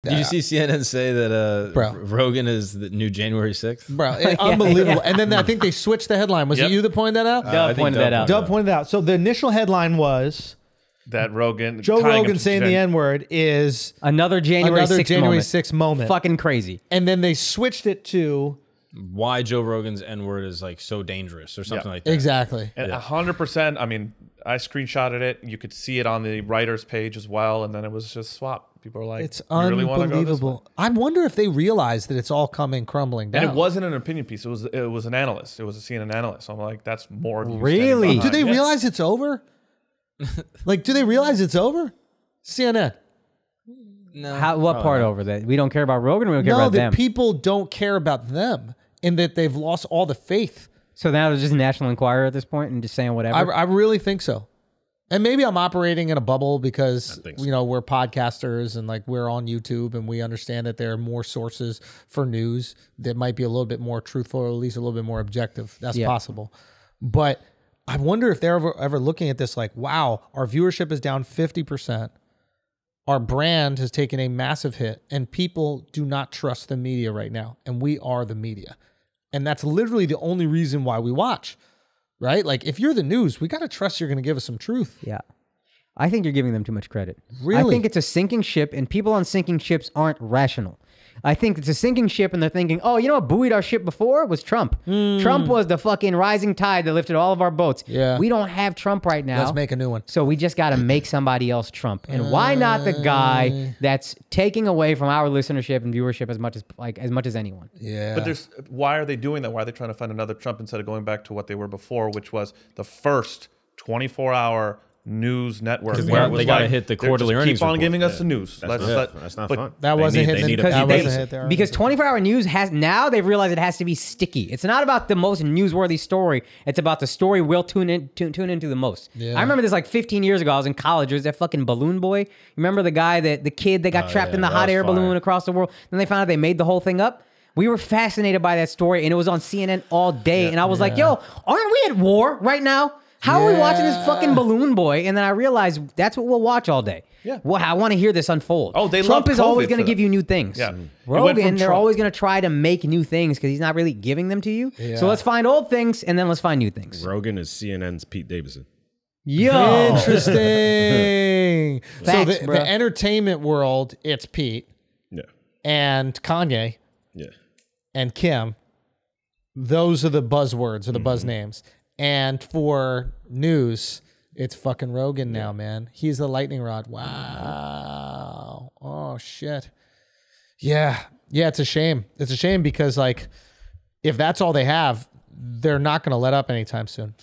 Did you see CNN say that Rogan is the new January 6th? Bro, unbelievable. And then I think they switched the headline. Was it you that pointed that out? Dub pointed that out. Dub pointed out. So the initial headline was that Joe Rogan saying the N-word is another January 6th moment. Fucking crazy. And then they switched it to why Joe Rogan's N-word is like so dangerous or something like that. Exactly. And 100%. I mean, I screenshotted it. You could see it on the writer's page as well, and then it was just swap. People are like, it's unbelievable. I wonder if they realize that it's all coming crumbling down. And it wasn't an opinion piece. It was an analyst. It was a CNN analyst. So I'm like, that's more of you. Really? Do they realize it's over? Like, do they realize it's over? CNN. No. What part over that? We don't care about Rogan. Or we don't care about them. No, that people don't care about them, and that they've lost all the faith. So now they're just National Enquirer at this point and just saying whatever. I really think so. And maybe I'm operating in a bubble because, you know, we're podcasters and like we're on YouTube and we understand that there are more sources for news that might be a little bit more truthful or at least a little bit more objective. That's possible. But I wonder if they're ever looking at this like, wow, our viewership is down 50%. Our brand has taken a massive hit and people do not trust the media right now. And we are the media. And that's literally the only reason why we watch. Right? Like, if you're the news, we got to trust you're going to give us some truth. Yeah. I think you're giving them too much credit. Really? I think it's a sinking ship, and people on sinking ships aren't rational. I think it's a sinking ship, and they're thinking, oh, you know what buoyed our ship before? Was Trump. Trump was the fucking rising tide that lifted all of our boats. Yeah. We don't have Trump right now. Let's make a new one. So we just got to make somebody else Trump. And why not the guy that's taking away from our listenership and viewership as much as anyone? Yeah. But why are they doing that? Why are they trying to find another Trump instead of going back to what they were before, which was the first 24-hour news network where they got to hit the quarterly earnings. Keep on report. giving us the news. That's not fun. That wasn't hitting because 24-hour news now they've realized it has to be sticky. It's not about the most newsworthy story. It's about the story we'll tune into the most. Yeah. I remember this like 15 years ago. I was in college. There was that fucking balloon boy. Remember the guy the kid that got trapped in the hot air balloon across the world? Then they found out they made the whole thing up. We were fascinated by that story, and it was on CNN all day. And I was like, yo, aren't we at war right now? How are we watching this fucking balloon boy? And then I realized that's what we'll watch all day. Yeah. Well, I want to hear this unfold. Oh, Trump is always going to give you new things. Yeah. Rogan, they're always going to try to make new things because he's not really giving them to you. Yeah. So let's find old things and then let's find new things. Rogan is CNN's Pete Davidson. Yo. Interesting. Facts, so the entertainment world, it's Pete. Yeah. And Kanye. Yeah. And Kim. Those are the buzzwords or the buzz names. And for news, it's fucking Rogan now, man. He's the lightning rod. Wow. Oh, shit. Yeah. Yeah, it's a shame. It's a shame because, like, if that's all they have, they're not going to let up anytime soon.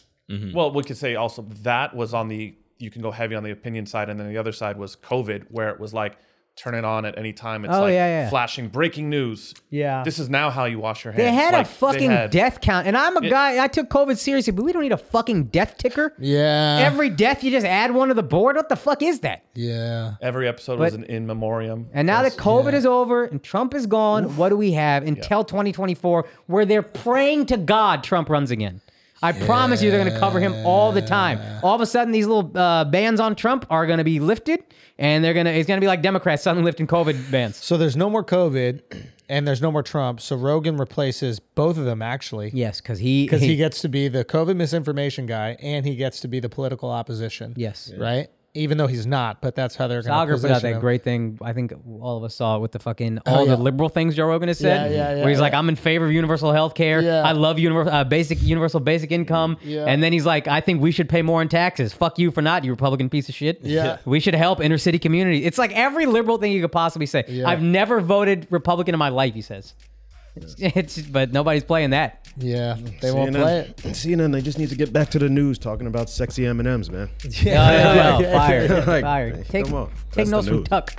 Well, we could say also that was on you can go heavy on the opinion side, and then the other side was COVID, where it was like, turn it on at any time. It's flashing breaking news. Yeah. This is now how you wash your hands. They had a fucking death count. And I'm a guy, I took COVID seriously, but we don't need a fucking death ticker. Yeah. Every death, you just add one to the board. What the fuck is that? Yeah. Every episode was an in memoriam. And now that COVID is over and Trump is gone, what do we have until 2024 where they're praying to God Trump runs again? I promise you they're going to cover him all the time. All of a sudden, these little bans on Trump are going to be lifted, and it's going to be like Democrats suddenly lifting COVID bans. So there's no more COVID, and there's no more Trump. So Rogan replaces both of them, actually. Yes, because he gets to be the COVID misinformation guy, and he gets to be the political opposition. Yes. Right? Even though he's not, but that's how they're going to position put out that him. Great thing. I think all of us saw it with the fucking the liberal things Joe Rogan has said. Where he's like, I'm in favor of universal health care. Yeah. I love universal basic income. Yeah. And then he's like, I think we should pay more in taxes. Fuck you for not, you Republican piece of shit. Yeah. We should help inner city communities. It's like every liberal thing you could possibly say. Yeah. I've never voted Republican in my life, he says. But nobody's playing that. Yeah, they won't play it. CNN, they just need to get back to the news talking about sexy M&Ms, man. Yeah, fired. Like, fired. Take come on. notes from Tuck.